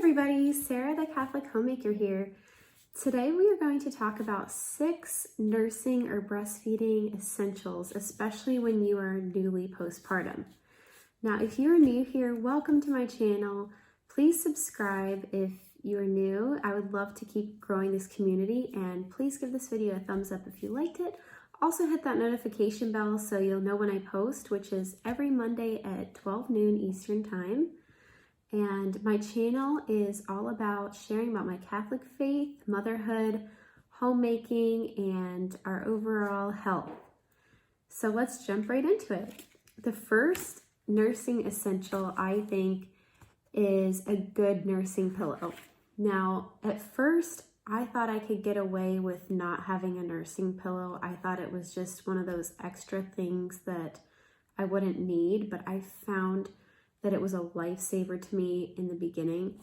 everybody, Sarah the Catholic Homemaker here. Today we are going to talk about 6 nursing or breastfeeding essentials, especially when you are newly postpartum. Now, if you're new here, welcome to my channel. Please subscribe if you're new. I would love to keep growing this community, and please give this video a thumbs up if you liked it. Also hit that notification bell so you'll know when I post, which is every Monday at 12 noon Eastern Time. And my channel is all about sharing about my Catholic faith, motherhood, homemaking, and our overall health. So let's jump right into it. The first nursing essential, I think, is a good nursing pillow. Now, at first, I thought I could get away with not having a nursing pillow. I thought it was just one of those extra things that I wouldn't need, but I found that it was a lifesaver to me in the beginning.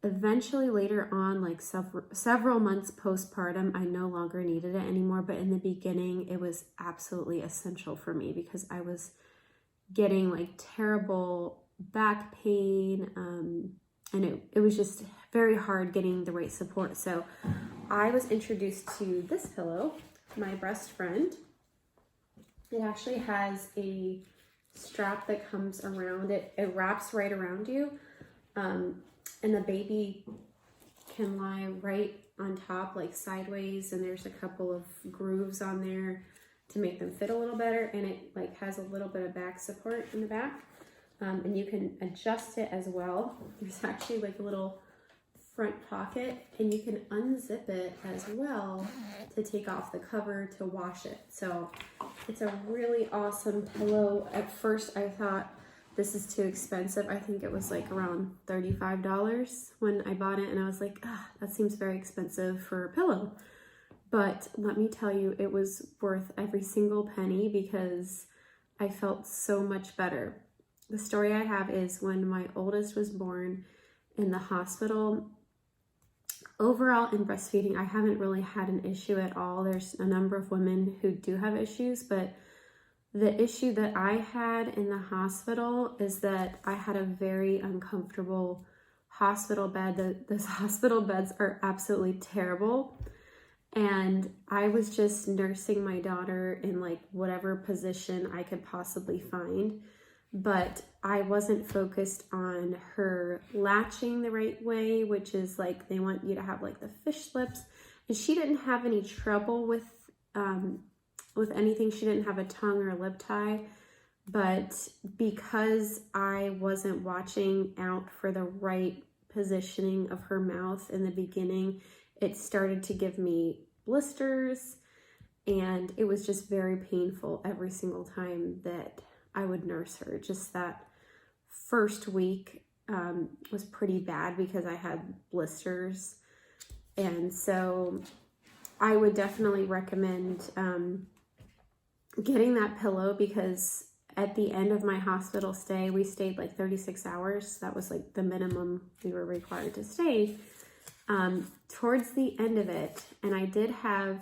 Eventually, later on, like several months postpartum, I no longer needed it anymore, but in the beginning, it was absolutely essential for me because I was getting like terrible back pain, and it was just very hard getting the right support. So I was introduced to this pillow, my breast friend. It actually has a strap that comes around it. It wraps right around you, and the baby can lie right on top, like sideways, and there's a couple of grooves on there to make them fit a little better, and it like has a little bit of back support in the back, and you can adjust it as well. There's actually like a little front pocket, and you can unzip it as well to take off the cover to wash it. So it's a really awesome pillow. At first I thought this is too expensive. I think it was like around $35 when I bought it, and I was like, that seems very expensive for a pillow. But let me tell you, it was worth every single penny because I felt so much better. The story I have is when my oldest was born in the hospital. Overall, in breastfeeding, I haven't really had an issue at all. There's a number of women who do have issues, but the issue that I had in the hospital is that I had a very uncomfortable hospital bed. Those hospital beds are absolutely terrible. And I was just nursing my daughter in like whatever position I could possibly find. But I wasn't focused on her latching the right way, which is like they want you to have like the fish lips. And she didn't have any trouble with anything. She didn't have a tongue or lip tie. But because I wasn't watching out for the right positioning of her mouth in the beginning, it started to give me blisters, and it was just very painful every single time that I would nurse her. Just that first week was pretty bad because I had blisters. And so I would definitely recommend getting that pillow, because at the end of my hospital stay, we stayed like 36 hours. That was like the minimum we were required to stay. Towards the end of it, and I did have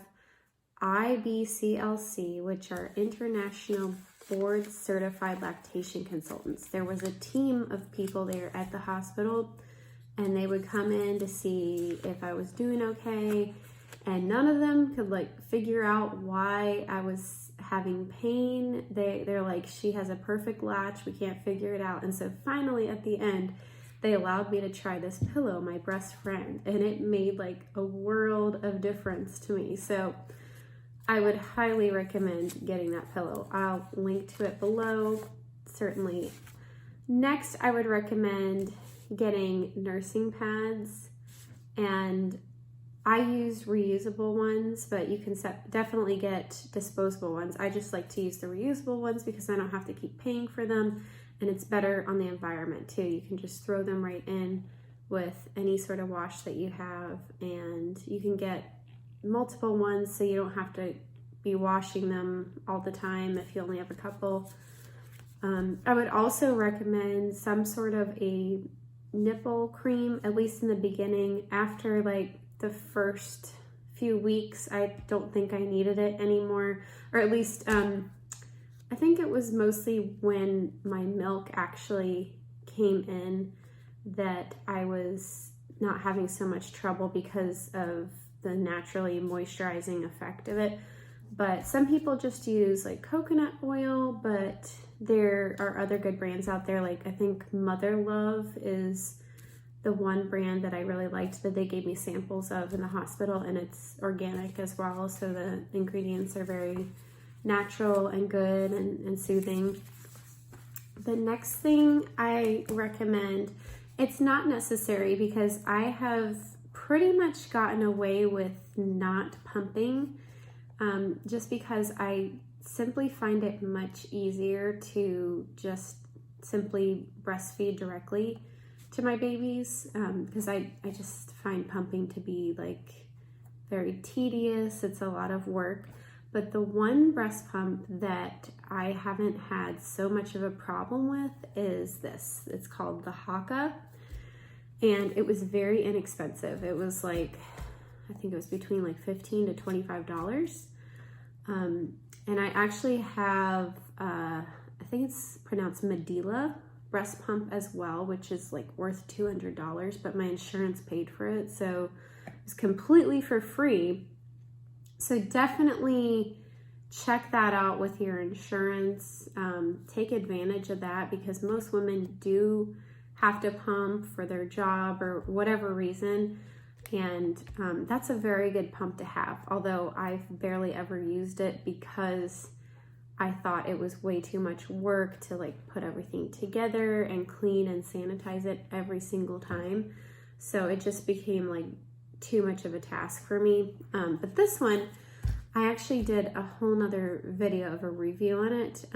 IBCLC, which are International Board Certified Lactation Consultants. There was a team of people there at the hospital, and they would come in to see if I was doing okay, and none of them could like figure out why I was having pain. They're like, she has a perfect latch, we can't figure it out. And so finally at the end, they allowed me to try this pillow, my breast friend, and it made like a world of difference to me. So I would highly recommend getting that pillow. I'll link to it below, certainly. Next, I would recommend getting nursing pads, and I use reusable ones, but you can definitely get disposable ones. I just like to use the reusable ones because I don't have to keep paying for them, and it's better on the environment too. You can just throw them right in with any sort of wash that you have, and you can get multiple ones so you don't have to be washing them all the time if you only have a couple. I would also recommend some sort of a nipple cream, at least in the beginning. After like the first few weeks, I don't think I needed it anymore, or at least I think it was mostly when my milk actually came in that I was not having so much trouble because of the naturally moisturizing effect of it. But some people just use like coconut oil, but there are other good brands out there. Like I think Mother Love is the one brand that I really liked that they gave me samples of in the hospital, and it's organic as well. So the ingredients are very natural and good and soothing. The next thing I recommend, it's not necessary because I have pretty much gotten away with not pumping, just because I simply find it much easier to just simply breastfeed directly to my babies, because I just find pumping to be like very tedious. It's a lot of work. But the one breast pump that I haven't had so much of a problem with is this. It's called the Haka, and it was very inexpensive. It was like, I think it was between like $15 to $25. And I actually have, I think it's pronounced Medela breast pump as well, which is like worth $200, but my insurance paid for it, so it was completely for free. So definitely check that out with your insurance. Take advantage of that, because most women do have to pump for their job or whatever reason, and that's a very good pump to have, although I've barely ever used it because I thought it was way too much work to like put everything together and clean and sanitize it every single time. So it just became like too much of a task for me. But this one, I actually did a whole nother video of a review on it.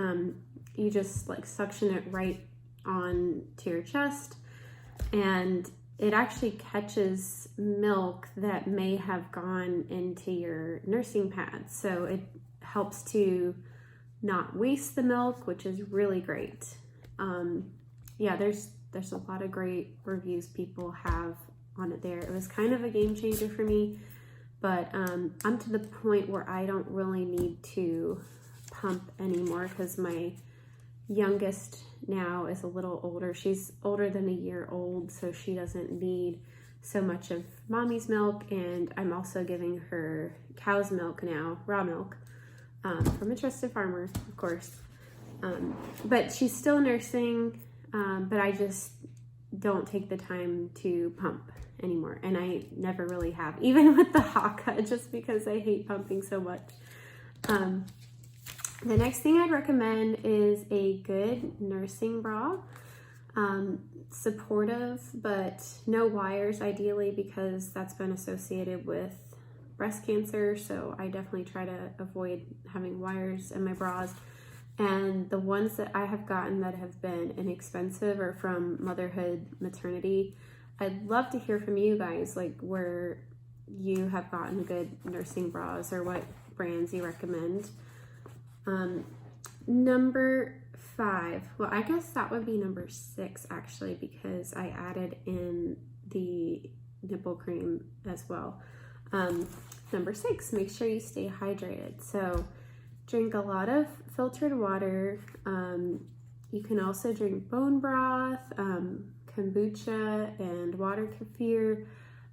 You just like suction it right on to your chest, and it actually catches milk that may have gone into your nursing pads. So it helps to not waste the milk, which is really great. Yeah, there's a lot of great reviews people have on it there. It was kind of a game changer for me, but I'm to the point where I don't really need to pump anymore because my youngest now is a little older. She's older than a year old, so she doesn't need so much of mommy's milk, and I'm also giving her cow's milk now, raw milk, from a trusted farmer, of course. But she's still nursing, but I just don't take the time to pump anymore. And I never really have, even with the Haka, just because I hate pumping so much. The next thing I'd recommend is a good nursing bra. Supportive, but no wires ideally, because that's been associated with breast cancer, so I definitely try to avoid having wires in my bras. And the ones that I have gotten that have been inexpensive are from Motherhood Maternity. I'd love to hear from you guys, like where you have gotten good nursing bras or what brands you recommend. Number 5, well, I guess that would be number 6 actually, because I added in the nipple cream as well. Number 6, make sure you stay hydrated. So drink a lot of filtered water. You can also drink bone broth, kombucha, and water kefir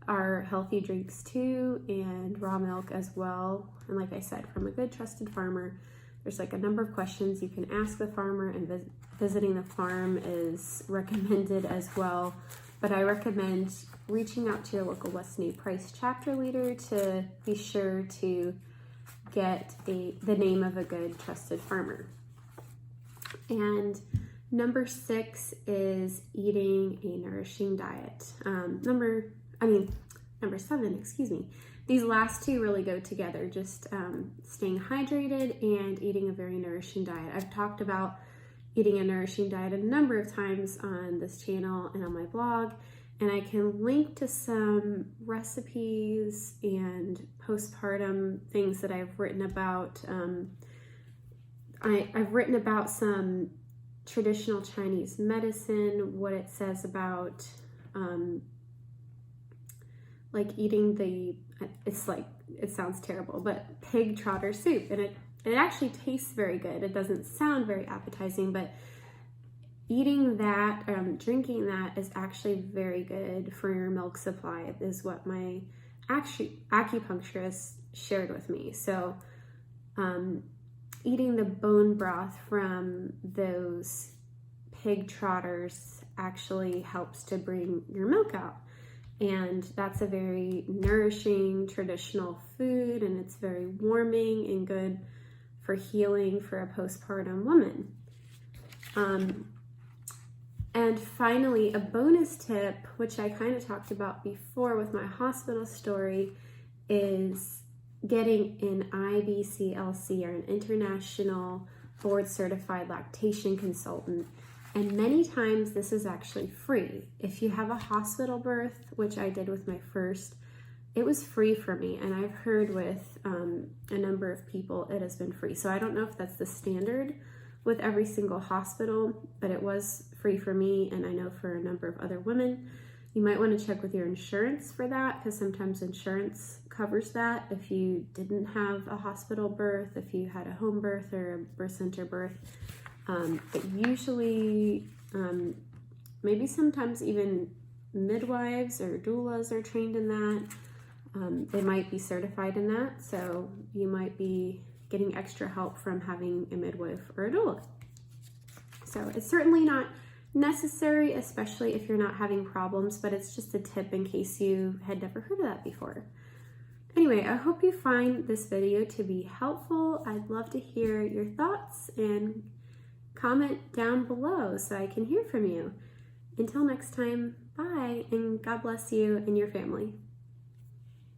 are healthy drinks too, and raw milk as well. And like I said, from a good trusted farmer. There's like a number of questions you can ask the farmer, and visiting the farm is recommended as well. But I recommend reaching out to your local Weston Price chapter leader to be sure to get the name of a good trusted farmer. And number 6 is eating a nourishing diet. Number 7, excuse me. These last two really go together, just staying hydrated and eating a very nourishing diet. I've talked about eating a nourishing diet a number of times on this channel and on my blog, and I can link to some recipes and postpartum things that I've written about. I've written about some traditional Chinese medicine, what it says about like eating it sounds terrible, but pig trotter soup, and it actually tastes very good. It doesn't sound very appetizing, but eating that, drinking that is actually very good for your milk supply, is what my acupuncturist shared with me. So eating the bone broth from those pig trotters actually helps to bring your milk out. And that's a very nourishing traditional food, and it's very warming and good for healing for a postpartum woman. And finally, a bonus tip, which I kind of talked about before with my hospital story, is getting an IBCLC, or an International Board Certified Lactation Consultant. And many times this is actually free. If you have a hospital birth, which I did with my first, it was free for me. And I've heard with a number of people it has been free. So I don't know if that's the standard with every single hospital, but it was free for me, and I know for a number of other women. You might want to check with your insurance for that, because sometimes insurance covers that if you didn't have a hospital birth, if you had a home birth or a birth center birth. But usually, maybe sometimes even midwives or doulas are trained in that. They might be certified in that, so you might be getting extra help from having a midwife or a doula. So it's certainly not necessary, especially if you're not having problems, but it's just a tip in case you had never heard of that before. Anyway, I hope you find this video to be helpful. I'd love to hear your thoughts, and comment down below so I can hear from you. Until next time, bye, and God bless you and your family.